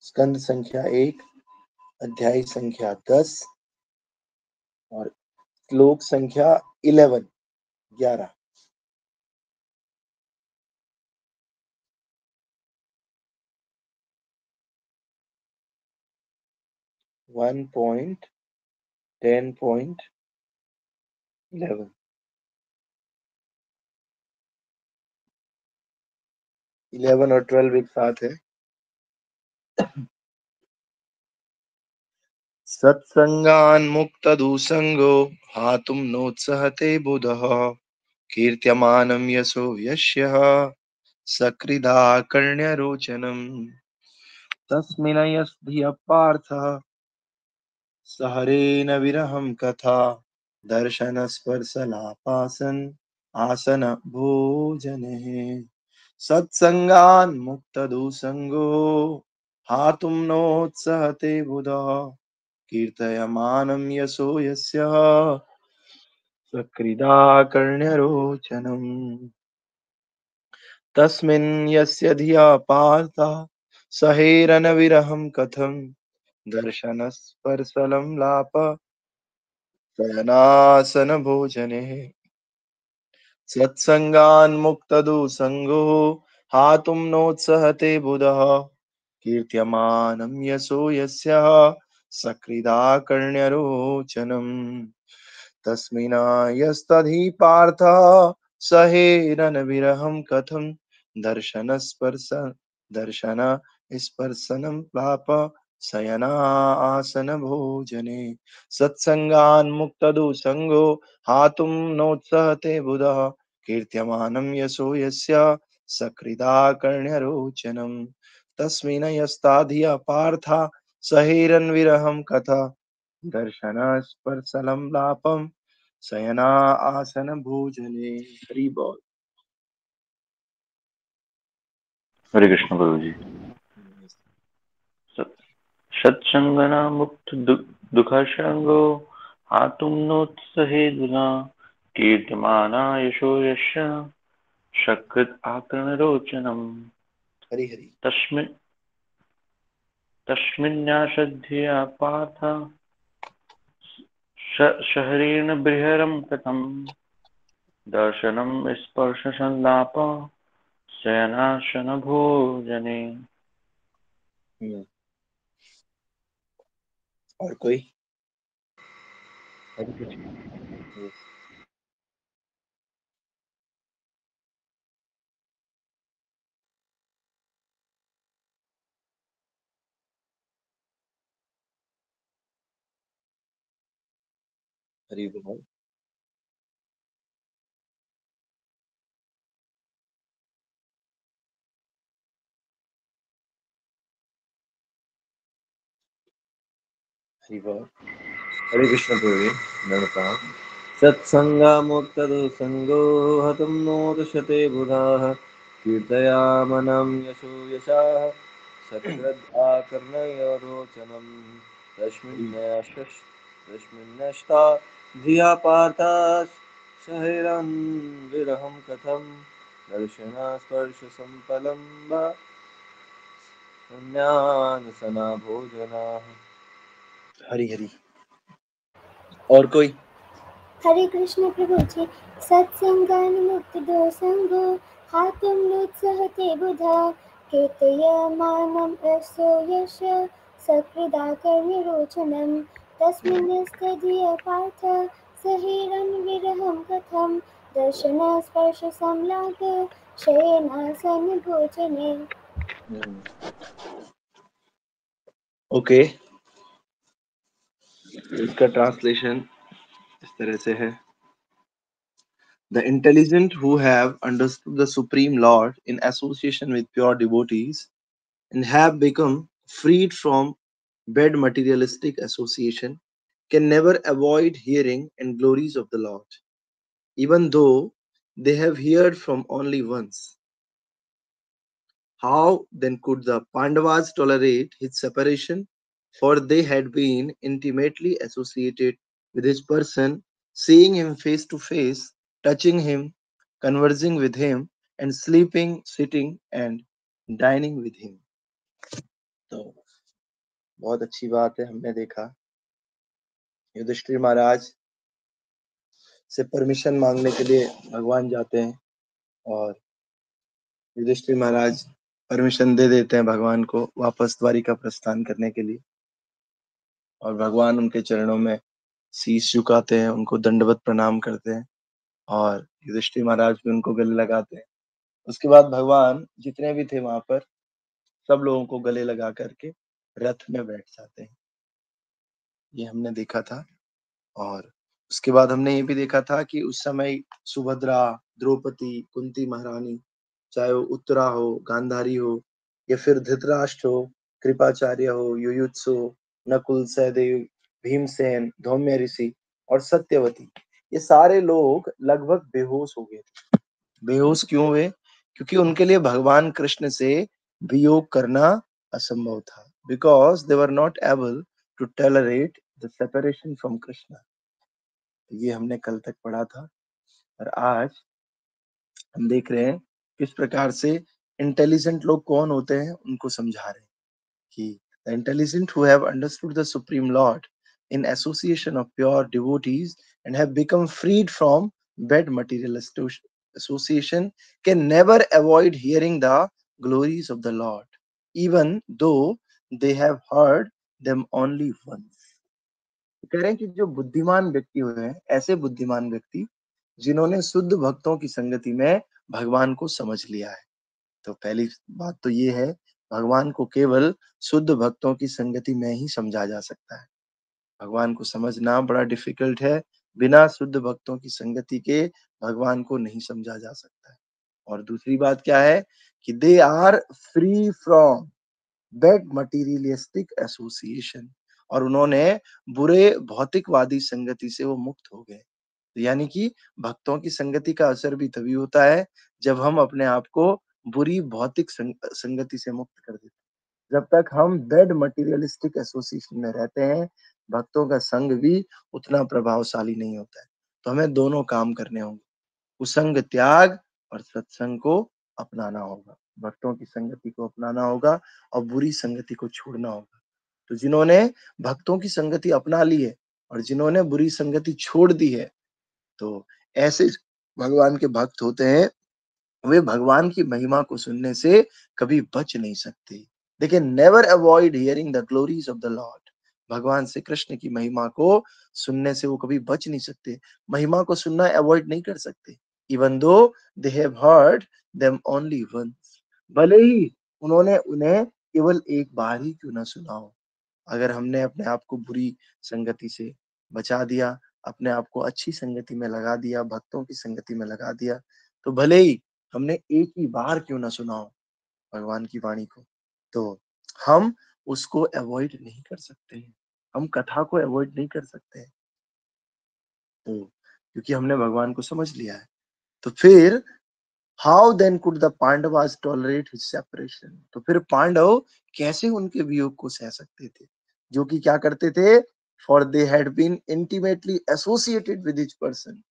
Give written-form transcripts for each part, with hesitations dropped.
स्कंद संख्या 1, अध्याय संख्या 10 और श्लोक संख्या 11। 1.10.11 11 और 12 एक साथ है। सत्संगान्मुक्तदुसंगो हातुं नोत्सहते बुधः कीर्त्यमानं यशो यस्यः सकृदाकर्ण्यरोचनम् तस्मिन् यस्धियः पार्थः सहरेण विरहं कथा दर्शनस्पर्शलापासन् आसन भोजने सत्संगान् मुक्तदुसंगो हातुं नोत्सहते बुधः कीर्तयमानं यशो यस्य सकृदाकर्ण्यरोचनम् तस्मिन् यस्य धिया पार्थ सहेरनविरहं कथं दर्शनस्पर्शलं शयनासनभोजने सत्सङ्गान्मुक्तदुसङ्गो हातुं नोत्सहते बुधः कीर्त्यमानं यशो यस्य सकृदाकर्ण्यरोचनम् तस्मिन् यस्तद्धि पार्थः सहेरनविरहं कथं दर्शन स्पर्शनं प्राप शयनासनभोजने सत्सङ्गान्मुक्तदुसङ्गो हातुं नोत्सहते बुधः कीर्त्यमानं यशो यस्य सकृदाकर्ण्यरोचनम् तस्मिन् यस्ताधिया पार्थ सहेरन्विरहं कथा दर्शनस्पर्शलं लापं शयना आसन भोजने। हरि बोल। हरे कृष्ण गुरु जी। सत्संगना मुक्त दुःखसंगो हातुं नोत्सहे दुना कीर्त्यमाना यशो यस्य सकृत् आकर्णरोचनम् हरि हरि। तस्मिन्यासद्धिया पार्थ शहरेण बृहरं कथं दर्शनं स्पर्शसंलाप शयनासनभोजने। और कोई? हरे कृष्ण। हरि बोल। हरि बोल। हरे कृष्ण प्रभु नमस्कार। सत्संगामुक्तदुसंगो हतुं नोदशते बुधाः कीर्तयामनं यशो यशाः सकृदाकर्णयोरोचनम् तस्मिन्नष्टा धिया पार्था सहेरन् विरहं कथं दर्शनस्पर्शसम्पलं वा पुण्यानसना भोजनाः। हरि हरि। और कोई? हरे कृष्ण प्रभु जी। सत्संगान्मुक्तदुसंगो हातुं नोत्सहते बुधा कीर्तयमानं यशो यस्य सकृदाकर्ण्यरोचनं तस्मिन्नस्तधिया पार्थ सहेरन्विरहं कथं दर्शनस्पर्शसंलाप शयनासनभोजने। ओके, इसका ट्रांसलेशन इस तरह से है। The intelligent who have understood the Supreme Lord in association with pure devotees and have become freed from bad materialistic association can never avoid hearing and glories of the Lord, even though they have heard from only once. How then could the Pandavas tolerate his separation? For they had been intimately associated with his person, seeing him face to face, touching him, conversing with him, and sleeping, sitting, and dining with him. तो बहुत अच्छी बात है। हमने देखा युधिष्ठिर महाराज से permission मांगने के लिए भगवान जाते हैं और युधिष्ठिर महाराज परमिशन दे देते हैं भगवान को वापस द्वारिका प्रस्थान करने के लिए, और भगवान उनके चरणों में शीश झुकाते हैं, उनको दंडवत प्रणाम करते हैं और युधिष्ठिर महाराज भी उनको गले लगाते हैं। उसके बाद भगवान जितने भी थे वहां पर सब लोगों को गले लगा करके रथ में बैठ जाते हैं। ये हमने देखा था। और उसके बाद हमने ये भी देखा था कि उस समय सुभद्रा, द्रौपदी, कुंती महारानी, चाहे वो उत्तरा हो, गांधारी हो, या फिर धृतराष्ट्र हो, कृपाचार्य हो, युयुत्सु हो, नकुल, सहदेव, भीमसेन, धौम्य ऋषि और सत्यवती, ये सारे लोग लगभग बेहोश हो गए थे। बेहोश क्यों हुए? क्योंकि उनके लिए भगवान कृष्ण से वियोग करना असंभव था, because they were not able to tolerate the separation from Krishna. ये हमने कल तक पढ़ा था। और आज हम देख रहे हैं किस प्रकार से इंटेलिजेंट लोग कौन होते हैं उनको समझा रहे हैं कि the intelligent who have understood the supreme lord in association of pure devotees and have become freed from bad material association can never avoid hearing the glories of the lord, even though they have heard them only once. कह रहे हैं कि जो बुद्धिमान व्यक्ति हुए हैं, ऐसे बुद्धिमान व्यक्ति जिन्होंने शुद्ध भक्तों की संगति में भगवान को समझ लिया है। तो पहली बात तो ये है, भगवान को केवल शुद्ध भक्तों की संगति में ही समझा जा सकता है। भगवान को समझना बड़ा डिफिकल्ट है। बिना शुद्ध भक्तों की संगति के भगवान को नहीं समझा जा सकता है। और दूसरी बात क्या है कि they are free from bad materialistic association, और उन्होंने बुरे भौतिकवादी संगति से वो मुक्त हो गए। यानी कि भक्तों की संगति का असर भी तभी होता है जब हम अपने आप को बुरी भौतिक संगति से मुक्त कर देते हैं। जब तक हम बैड मटेरियलिस्टिक एसोसिएशन में रहते हैं, भक्तों का संग भी उतना प्रभावशाली नहीं होता है। तो हमें दोनों काम करने होंगे, कुसंग त्याग और सत्संग को अपनाना होगा। भक्तों की संगति को अपनाना होगा और बुरी संगति को छोड़ना होगा। तो जिन्होंने भक्तों की संगति अपना ली है और जिन्होंने बुरी संगति छोड़ दी है, तो ऐसे भगवान के भक्त होते हैं, वे भगवान की महिमा को सुनने से कभी बच नहीं सकते। They can never avoid hearing the glories of the lord. भगवान श्री कृष्ण की महिमा को सुनने से वो कभी बच नहीं सकते, महिमा को सुनना अवॉइड नहीं कर सकते। Even though they have heard them only once, भले ही उन्होंने उन्हें केवल एक बार ही क्यों ना सुना हो। अगर हमने अपने आप को बुरी संगति से बचा दिया, अपने आप को अच्छी संगति में लगा दिया, भक्तों की संगति में लगा दिया, तो भले ही हमने एक ही बार क्यों ना सुना हो भगवान की वाणी को, तो हम उसको अवॉइड नहीं कर सकते हैं। हम कथा को अवॉइड नहीं कर सकते हैं, तो क्योंकि हमने भगवान को समझ लिया है। तो फिर how then could the Pandavas tolerate his separation, तो फिर पांडव कैसे उनके वियोग को सह सकते थे, जो कि क्या करते थे, for they had been intimately associated with his person,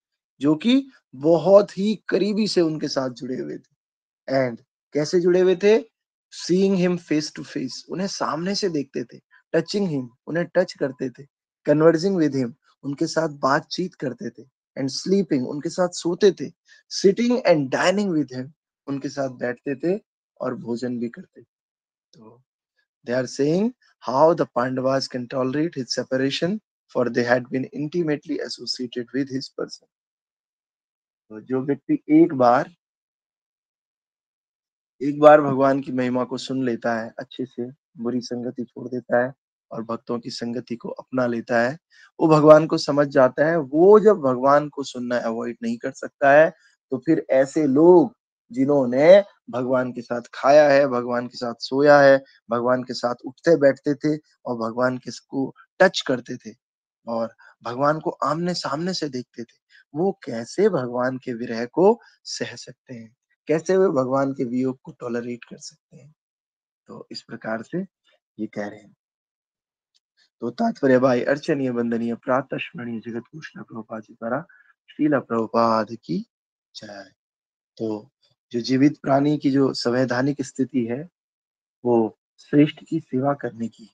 जो कि बहुत ही करीबी से उनके साथ जुड़े हुए थे। एंड कैसे जुड़े हुए थे, seeing him face to face, उन्हें सामने से देखते थे, टचिंग हिम, उन्हें टच करते थे, कन्वर्जिंग विद हिम, उनके साथ बातचीत करते थे, एंड स्लीपिंग, उनके साथ सोते थे, sitting and dining with him, उनके साथ बैठते थे और भोजन भी करते थे। तो they are saying how the Pandavas can tolerate his separation, for they had been intimately associated with his person. तो जो व्यक्ति एक बार भगवान की महिमा को सुन लेता है अच्छे से, बुरी संगति छोड़ देता है और भक्तों की संगति को अपना लेता है, वो भगवान को समझ जाता है। वो जब भगवान को सुनना अवॉइड नहीं कर सकता है, तो फिर ऐसे लोग जिन्होंने भगवान के साथ खाया है, भगवान के साथ सोया है, भगवान के साथ उठते बैठते थे और भगवान के को टच करते थे और भगवान को आमने सामने से देखते थे, वो कैसे भगवान के विरह को सह सकते हैं, कैसे वे भगवान के वियोग को टॉलरेट कर सकते हैं। तो इस प्रकार से ये कह रहे हैं। तो तात्पर्य भाई अर्चनीय वंदनीय प्रातः स्मरणीय जगत कृष्ण प्रभुपाद जी द्वारा श्रीला प्रभुपाद की जय। तो जो जीवित प्राणी की जो संवैधानिक स्थिति है, वो श्रेष्ठ की सेवा करने की,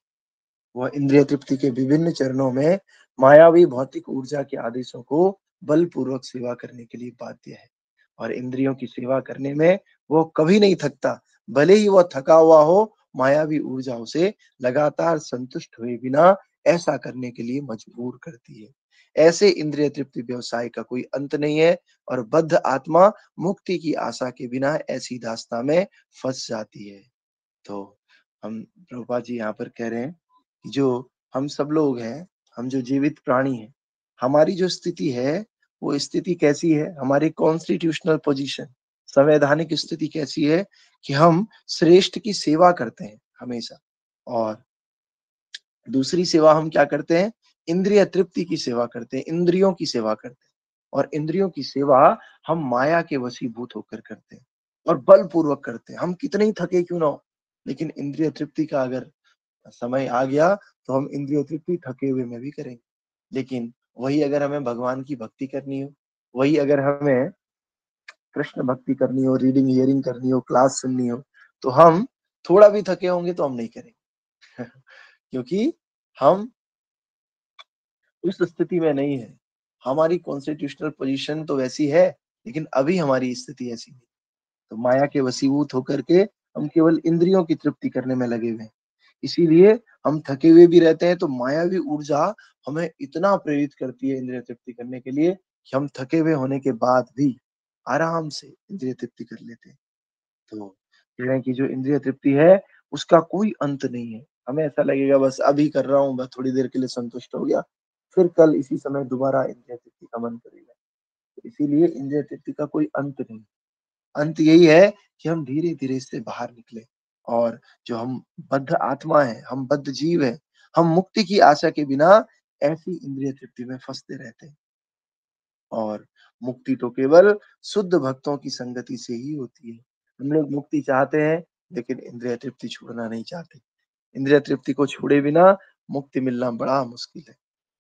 वह इंद्रिय तृप्ति के विभिन्न चरणों में मायावी भौतिक ऊर्जा के आदेशों को बलपूर्वक सेवा करने के लिए बाध्य है, और इंद्रियों की सेवा करने में वो कभी नहीं थकता। भले ही वह थका हुआ हो, मायावी ऊर्जा उसे लगातार संतुष्ट हुए बिना ऐसा करने के लिए मजबूर करती है। ऐसे इंद्रिय तृप्ति व्यवसाय का कोई अंत नहीं है, और बद्ध आत्मा मुक्ति की आशा के बिना ऐसी दास्ता में फंस जाती है। तो हम प्रभुपाद जी यहाँ पर कह रहे हैं कि जो हम सब लोग हैं, हम जो जीवित प्राणी हैं, हमारी जो स्थिति है, वो स्थिति कैसी है? हमारी कॉन्स्टिट्यूशनल पोजीशन, संवैधानिक स्थिति कैसी है कि हम श्रेष्ठ की सेवा करते हैं हमेशा, और दूसरी सेवा हम क्या करते हैं? इंद्रिय तृप्ति की सेवा करते हैं, इंद्रियों की सेवा करते हैं। और इंद्रियों की सेवा हम माया के वशीभूत होकर करते हैं और बलपूर्वक करते हैं। हम कितने ही थके क्यों ना हो, लेकिन इंद्रिय तृप्ति का अगर समय आ गया तो हम इंद्रिय तृप्ति थके हुए में भी करेंगे। लेकिन वही अगर हमें भगवान की भक्ति करनी हो, वही अगर हमें कृष्ण भक्ति करनी हो, रीडिंग हियरिंग करनी हो, क्लास सुननी हो, तो हम थोड़ा भी थके होंगे तो हम नहीं करेंगे क्योंकि हम उस स्थिति में नहीं है। हमारी कॉन्स्टिट्यूशनल पोजीशन तो वैसी है, लेकिन अभी हमारी स्थिति ऐसी नहीं। तो माया के वशीभूत होकर के हम केवल इंद्रियों की तृप्ति करने में लगे हुए हैं। इसीलिए हम थके हुए भी रहते हैं, तो मायावी ऊर्जा हमें इतना प्रेरित करती है इंद्रिय तृप्ति करने के लिए कि हम थके हुए होने के बाद भी आराम से इंद्रिय तृप्ति कर लेते हैं। तो कह रहे हैं कि जो इंद्रिय तृप्ति है, उसका कोई अंत नहीं है। हमें ऐसा लगेगा बस अभी कर रहा हूँ, बस थोड़ी देर के लिए संतुष्ट हो गया, फिर कल इसी समय दोबारा इंद्रिय तृप्ति का मन करेगा। तो इसीलिए इंद्रिय तृप्ति का कोई अंत नहीं। अंत यही है कि हम धीरे-धीरे इससे बाहर निकले, और जो हम बद्ध आत्मा हैं, हम बद्ध जीव हैं, हम मुक्ति की आशा के बिना ऐसी इंद्रिय तृप्ति में फँसते रहते हैं। और मुक्ति तो केवल शुद्ध भक्तों की संगति से ही होती है। हम लोग मुक्ति चाहते हैं, लेकिन इंद्रिय तृप्ति छोड़ना नहीं चाहते। इंद्रिय तृप्ति को छोड़े बिना मुक्ति मिलना बड़ा मुश्किल है।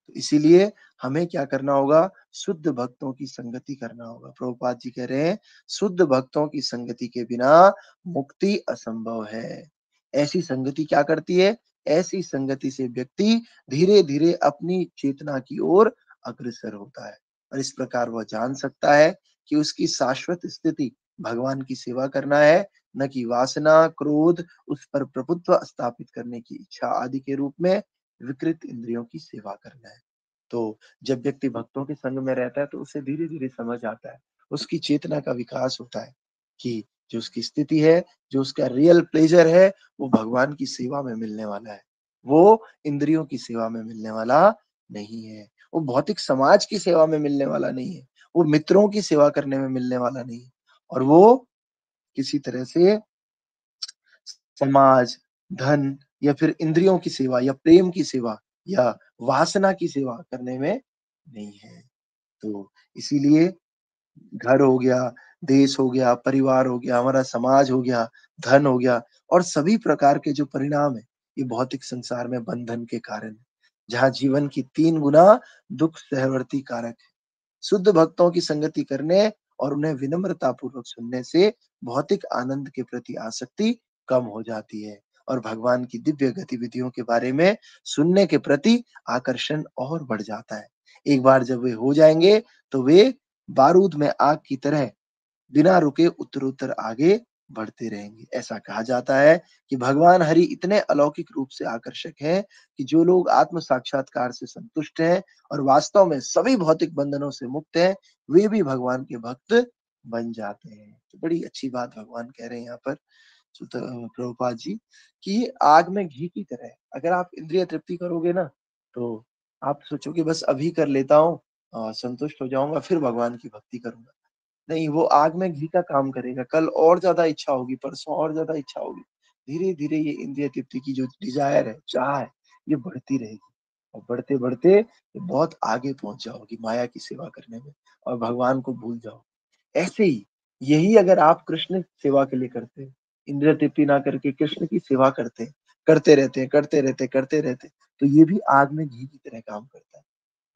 तो इसीलिए हमें क्या करना होगा? शुद्ध भक्तों की संगति करना होगा। प्रभुपाद जी कह रहे हैं, शुद्ध भक्तों की संगति के बिना मुक्ति असंभव है। ऐसी संगति क्या करती है? ऐसी संगति से व्यक्ति धीरे-धीरे अपनी चेतना की ओर अग्रसर होता है, और इस प्रकार वह जान सकता है कि उसकी शाश्वत स्थिति भगवान की सेवा करना है, न कि वासना, क्रोध, उस पर प्रभुत्व स्थापित करने की इच्छा आदि के रूप में विकृत इंद्रियों की सेवा करना है। तो जब व्यक्ति भक्तों के संग में रहता है, तो उसे धीरे-धीरे समझ आता है, उसकी चेतना का विकास होता है कि जो उसकी स्थिति है, जो उसका रियल प्लेज़र है, वो भगवान की सेवा में मिलने वाला है। वो इंद्रियों की सेवा में मिलने वाला नहीं है। वो भौतिक समाज की सेवा में मिलने वाला नहीं है। वो मित्रों की सेवा करने में मिलने वाला नहीं है। और वो किसी तरह से समाज, धन, या फिर इंद्रियों की सेवा या प्रेम की सेवा या वासना की सेवा करने में नहीं है। तो इसीलिए घर हो गया, देश हो गया, परिवार हो गया, हमारा समाज हो गया, धन हो गया, और सभी प्रकार के जो परिणाम हैं, ये भौतिक संसार में बंधन के कारण है, जहाँ जीवन की 3 गुना दुःख सहवर्ती कारक है। शुद्ध भक्तों की संगति करने और उन्हें विनम्रता पूर्वक सुनने से भौतिक आनंद के प्रति आसक्ति कम हो जाती है, और भगवान की दिव्य गतिविधियों के बारे में सुनने के प्रति आकर्षण और बढ़ जाता है। एक बार जब वे हो जाएंगे, तो वे बारूद में आग की तरह बिना रुके उत्तरोत्तर आगे बढ़ते रहेंगे। ऐसा कहा जाता है कि भगवान हरि इतने अलौकिक रूप से आकर्षक हैं कि जो लोग आत्म साक्षात्कार से संतुष्ट हैं और वास्तव में सभी भौतिक बंधनों से मुक्त हैं, वे भी भगवान के भक्त बन जाते हैं। तो बड़ी अच्छी बात भगवान कह रहे हैं यहाँ पर प्रभुपाद जी, कि आग में घी की तरह है। अगर आप इंद्रिय तृप्ति करोगे ना, तो आप सोचोगे बस अभी कर लेता हूँ, संतुष्ट हो जाऊँगा, फिर भगवान की भक्ति करूँगा। नहीं, वो आग में घी का काम करेगा, कल और ज़्यादा इच्छा होगी, परसों और ज़्यादा इच्छा होगी। धीरे-धीरे ये इंद्रिय तृप्ति की जो डिज़ायर है, चाह है, ये बढ़ती रहेगी, और बढ़ते-बढ़ते ये बहुत आगे पहुँच जाओगी माया की सेवा करने में, और भगवान को भूल जाओगे। ऐसे ही यही अगर आप कृष्ण सेवा के लिए करते हैं, इंद्रिय तृप्ति ना करके कृष्ण की सेवा करते हैं, करते रहते हैं, करते रहते हैं, करते रहते हैं, तो ये भी आग में घी की तरह काम करता है।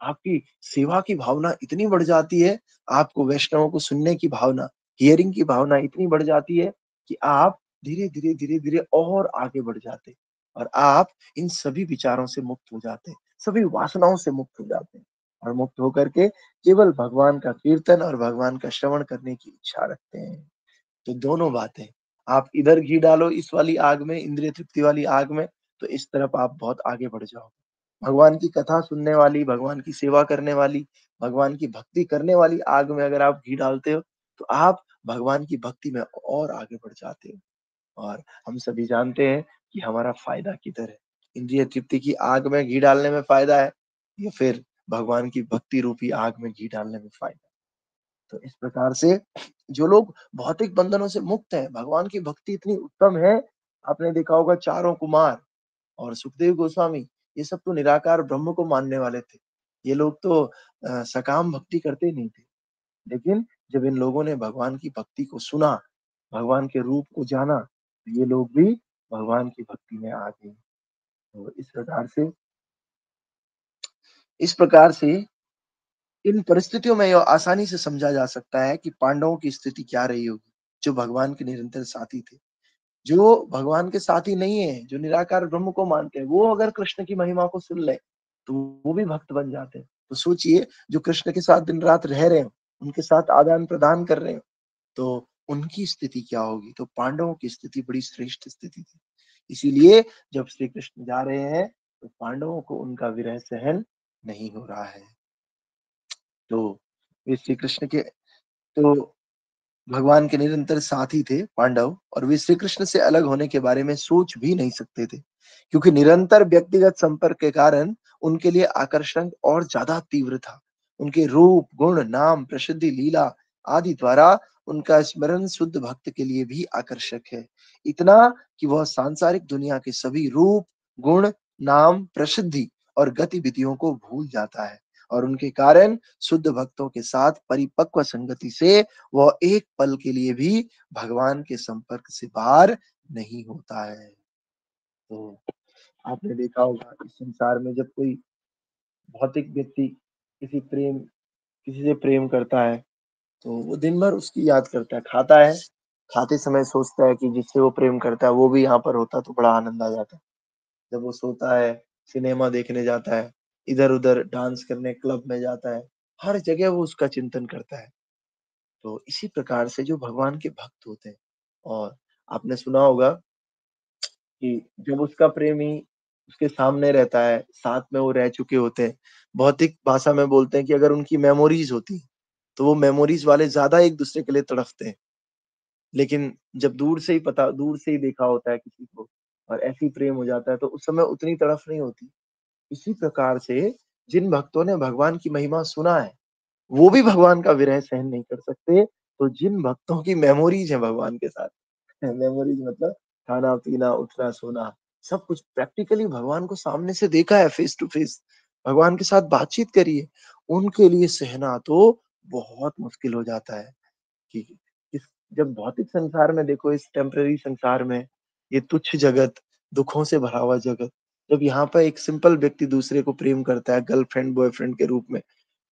आपकी सेवा की भावना इतनी बढ़ जाती है, आपको वैष्णवों को सुनने की भावना, हियरिंग की भावना इतनी बढ़ जाती है कि आप धीरे-धीरे, धीरे-धीरे और आगे बढ़ जाते हैं, और आप इन सभी विचारों से मुक्त हो जाते हैं, सभी वासनाओं से मुक्त हो जाते हैं और मुक्त होकर के केवल भगवान का कीर्तन और भगवान का श्रवण करने की इच्छा रखते हैं। तो दोनों बातें, आप इधर घी डालो इस वाली आग में, इंद्रिय तृप्ति वाली आग में, तो इस तरफ आप बहुत आगे बढ़ जाओगे। भगवान की कथा सुनने वाली, भगवान की सेवा करने वाली, भगवान की भक्ति करने वाली आग में अगर आप घी डालते हो, तो आप भगवान की भक्ति में और आगे बढ़ जाते हो। और हम सभी जानते हैं कि हमारा फ़ायदा किधर है। इंद्रिय तृप्ति की आग में घी डालने में फ़ायदा है या फिर भगवान की भक्ति रूपी आग में घी डालने में फ़ायदा है। तो इस प्रकार से जो लोग भौतिक बंधनों से मुक्त हैं, भगवान की भक्ति इतनी उत्तम है, आपने देखा होगा चारों कुमार और सुखदेव गोस्वामी, ये सब तो निराकार ब्रह्म को मानने वाले थे। ये लोग तो सकाम भक्ति करते नहीं थे। लेकिन जब इन लोगों ने भगवान की भक्ति को सुना, भगवान के रूप को जाना, तो ये लोग भी भगवान की भक्ति में आ गए। तो इस प्रकार से इन परिस्थितियों में यह आसानी से समझा जा सकता है कि पांडवों की स्थिति क्या रही होगी, जो भगवान के निरंतर साथी थे। जो भगवान के साथी नहीं है, जो निराकार ब्रह्म को मानते हैं, वो अगर कृष्ण की महिमा को सुन ले, तो वो भी भक्त बन जाते हैं। तो सोचिए, जो कृष्ण के साथ दिन रात रह रहे हो, उनके साथ आदान-प्रदान कर रहे हो, तो उनकी स्थिति क्या होगी? तो पांडवों की स्थिति बड़ी श्रेष्ठ स्थिति थी। इसीलिए जब श्री कृष्ण जा रहे हैं, तो पांडवों को उनका विरह सहन नहीं हो रहा है। तो वे श्री कृष्ण के तो भगवान के निरंतर साथी थे पांडव, और वे श्री कृष्ण से अलग होने के बारे में सोच भी नहीं सकते थे, क्योंकि निरंतर व्यक्तिगत संपर्क के कारण उनके लिए आकर्षण और ज्यादा तीव्र था। उनके रूप, गुण, नाम, प्रसिद्धि, लीला आदि द्वारा उनका स्मरण शुद्ध भक्त के लिए भी आकर्षक है। इतना कि वह सांसारिक दुनिया के सभी रूप, गुण, नाम, प्रसिद्धि और गतिविधियों को भूल जाता है, और उनके कारण शुद्ध भक्तों के साथ परिपक्व संगति से वह एक पल के लिए भी भगवान के संपर्क से बाहर नहीं होता है। तो आपने देखा होगा इस संसार में जब कोई भौतिक व्यक्ति किसी से प्रेम करता है, तो वो दिन भर उसकी याद करता है, खाता है, खाते समय सोचता है कि जिससे वो प्रेम करता है वो भी यहाँ पर होता तो बड़ा आनंद आ जाता। जब वो सोता है, सिनेमा देखने जाता है, इधर-उधर डांस करने क्लब में जाता है, हर जगह वो उसका चिंतन करता है। तो इसी प्रकार से जो भगवान के भक्त होते हैं, और आपने सुना होगा कि जब उसका प्रेमी उसके सामने रहता है, साथ में वो रह चुके होते हैं, भौतिक भाषा में बोलते हैं कि अगर उनकी मेमोरीज़ होती, तो वो मेमोरीज़ वाले ज़्यादा एक-दूसरे के लिए तड़पते हैं। लेकिन जब दूर से ही देखा होता है किसी को और ऐसे ही प्रेम हो जाता है, तो उस समय उतनी तड़प नहीं होती। इसी प्रकार से जिन भक्तों ने भगवान की महिमा सुना है, वो भी भगवान का विरह सहन नहीं कर सकते। तो जिन भक्तों की मेमोरीज़ है भगवान के साथ, मेमोरीज़ मतलब खाना-पीना, उठना-सोना, सब कुछ प्रैक्टिकली भगवान को सामने से देखा है फेस टू फेस, भगवान के साथ बातचीत करी है, उनके लिए सहना तो बहुत मुश्किल हो जाता है कि इस जब भौतिक संसार में देखो, इस टेम्परेरी संसार में, ये तुच्छ जगत, दुखों से भरा हुआ जगत, जब यहाँ पे एक सिंपल व्यक्ति दूसरे को प्रेम करता है गर्लफ्रेंड, बॉयफ्रेंड के रूप में,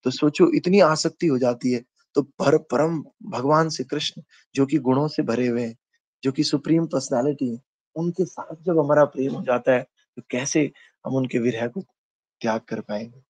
तो सोचो इतनी आसक्ति हो जाती है। तो परम भगवान श्री कृष्ण, जो कि गुणों से भरे हुए हैं, जो कि सुप्रीम पर्सनैलिटी है, उनके साथ जब हमारा प्रेम हो जाता है, तो कैसे हम उनके विरह को त्याग कर पाएँगे?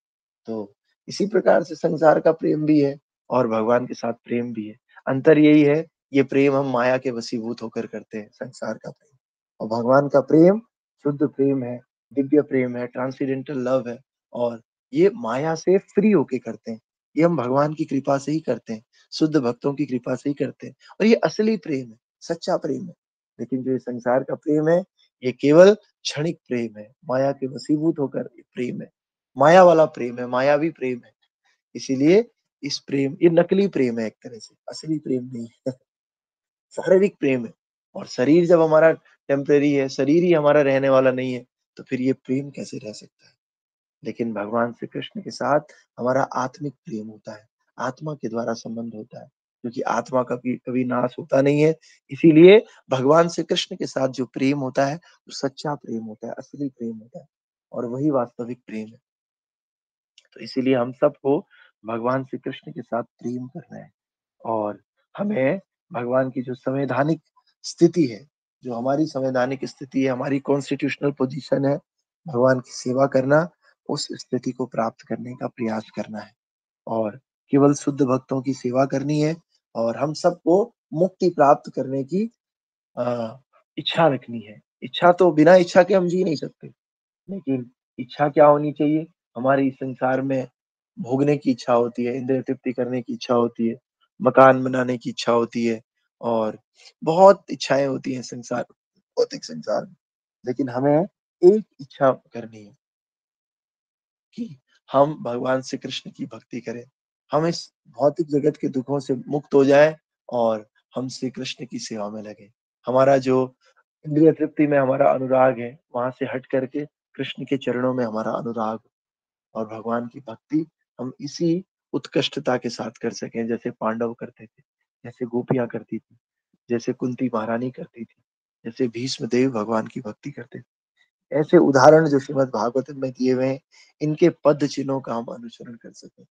तो इसी प्रकार से संसार का प्रेम भी है और भगवान के साथ प्रेम भी है। अंतर यही है, ये प्रेम हम माया के वशीभूत होकर करते हैं, संसार का प्रेम। और भगवान का प्रेम शुद्ध प्रेम है, दिव्य प्रेम है, ट्रांसेंडेंटल लव है, और ये माया से फ्री होके करते हैं। ये हम भगवान की कृपा से ही करते हैं, शुद्ध भक्तों की कृपा से ही करते हैं, और ये असली प्रेम है, सच्चा प्रेम है। लेकिन जो ये संसार का प्रेम है, ये केवल क्षणिक प्रेम है, माया के वशीभूत होकर ये प्रेम है। माया वाला प्रेम है, मायावी प्रेम है। इसीलिए ये नकली प्रेम है एक तरह से, असली प्रेम नहीं है। शारीरिक प्रेम है, और शरीर जब हमारा टेम्परेरी है, शरीर ही हमारा रहने वाला नहीं है, तो फिर ये प्रेम कैसे रह सकता है? लेकिन भगवान श्री कृष्ण के साथ हमारा आत्मिक प्रेम होता है, आत्मा के द्वारा संबंध होता है, क्योंकि आत्मा कभी कभी नाश होता नहीं है। इसीलिए भगवान श्री कृष्ण के साथ जो प्रेम होता है, वो सच्चा प्रेम होता है, असली प्रेम होता है, और वही वास्तविक प्रेम है। तो इसीलिए हम सबको भगवान श्री कृष्ण के साथ प्रेम करना है, और हमें भगवान की जो संवैधानिक स्थिति है, जो हमारी संवैधानिक स्थिति है, हमारी कॉन्स्टिट्यूशनल पोजीशन है, भगवान की सेवा करना, उस स्थिति को प्राप्त करने का प्रयास करना है और केवल शुद्ध भक्तों की सेवा करनी है और हम सबको मुक्ति प्राप्त करने की इच्छा रखनी है। इच्छा तो बिना इच्छा के हम जी नहीं सकते, लेकिन इच्छा क्या होनी चाहिए? हमारे इस संसार में भोगने की इच्छा होती है, इंद्रिय तृप्ति करने की इच्छा होती है, मकान बनाने की इच्छा होती है और बहुत इच्छाएँ होती हैं संसार भौतिक संसार में। लेकिन हमें एक इच्छा करनी है कि हम भगवान श्री कृष्ण की भक्ति करें। हम इस भौतिक जगत के दुखों से मुक्त हो जाएँ और हम श्री कृष्ण की सेवा में लगें। हमारा जो इंद्रिय तृप्ति में हमारा अनुराग है, वहाँ से हट करके कृष्ण के चरणों में हमारा अनुराग और भगवान की भक्ति हम इसी उत्कृष्टता के साथ कर सकें, जैसे पांडव करते थे, जैसे गोपियाँ करती थी, जैसे कुंती महारानी करती थी, जैसे भीष्म देव भगवान की भक्ति करते थे। ऐसे उदाहरण जो श्रीमद् भागवतम में दिए हुए हैं, इनके पद चिन्हों का हम अनुसरण कर सकें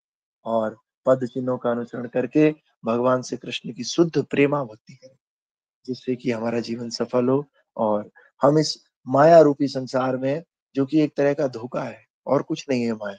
और पद चिन्हों का अनुसरण करके भगवान श्री कृष्ण की शुद्ध प्रेमा भक्ति करें, जिससे कि हमारा जीवन सफल हो और हम इस माया रूपी संसार में, जो कि एक तरह का धोखा है और कुछ नहीं है माया,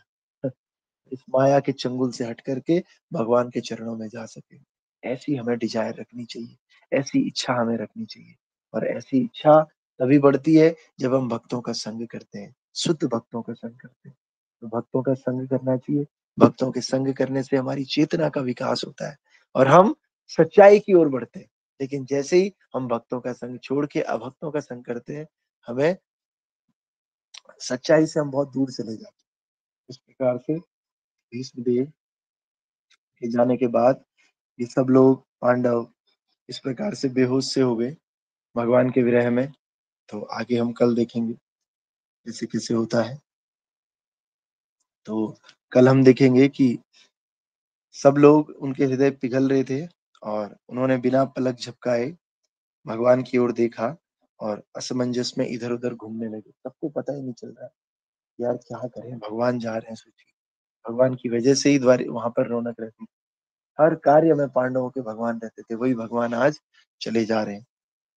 इस माया के चंगुल से हट करके भगवान के चरणों में जा सके। ऐसी हमें डिजायर रखनी चाहिए, ऐसी इच्छा हमें रखनी चाहिए और ऐसी इच्छा तभी बढ़ती है जब हम भक्तों का संग करते हैं, शुद्ध भक्तों का संग करते हैं। तो भक्तों का संग करना चाहिए, भक्तों के संग करने से हमारी चेतना का विकास होता है और हम सच्चाई की ओर बढ़ते हैं। लेकिन जैसे ही हम भक्तों का संग छोड़ के अभक्तों का संग करते हैं, हमें सच्चाई से हम बहुत दूर चले जाते हैं। इस प्रकार से भीष्म देव के जाने के बाद ये सब लोग पांडव इस प्रकार से बेहोश से हो गए भगवान के विरह में। तो आगे हम कल देखेंगे कैसे कैसे होता है। तो कल हम देखेंगे कि सब लोग उनके हृदय पिघल रहे थे और उन्होंने बिना पलक झपकाए भगवान की ओर देखा और असमंजस में इधर उधर घूमने लगे। सबको पता ही नहीं चल रहा यार क्या करें, भगवान जा रहे हैं, सोचिए भगवान की वजह से ही द्वार वहां पर रौनक रहती। हर कार्य में पांडवों के भगवान रहते थे, वही भगवान आज चले जा रहे हैं।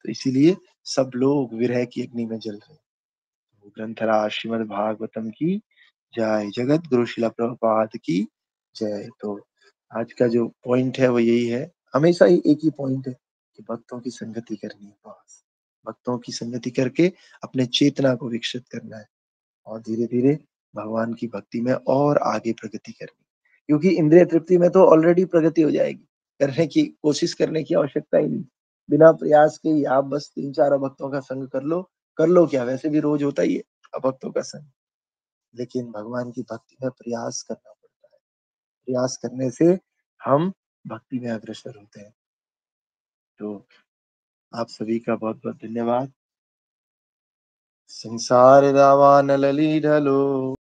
तो इसीलिए सब लोग विरह की अग्नि में जल रहे हैं। तो ग्रंथराज श्रीमद् भागवतम की जय, जगत गुरु शिला प्रभुपाद की जय। तो आज का जो पॉइंट है वो यही है, हमेशा ही एक ही पॉइंट है कि भक्तों की संगति करनी है। बस भक्तों की संगति करके अपने चेतना को विकसित करना है और धीरे धीरे भगवान की भक्ति में और आगे प्रगति करनी, क्योंकि इंद्रिय तृप्ति में तो ऑलरेडी प्रगति हो जाएगी, करने की कोशिश करने की आवश्यकता ही नहीं। बिना प्रयास के ही आप बस 3-4 अभक्तों का संग कर लो क्या, वैसे भी रोज होता ही है अभक्तों का संग। लेकिन भगवान की भक्ति में प्रयास करना पड़ता है, प्रयास करने से हम भक्ति में अग्रसर होते हैं। तो आप सभी का बहुत बहुत धन्यवाद। संसार दावानल लीढलो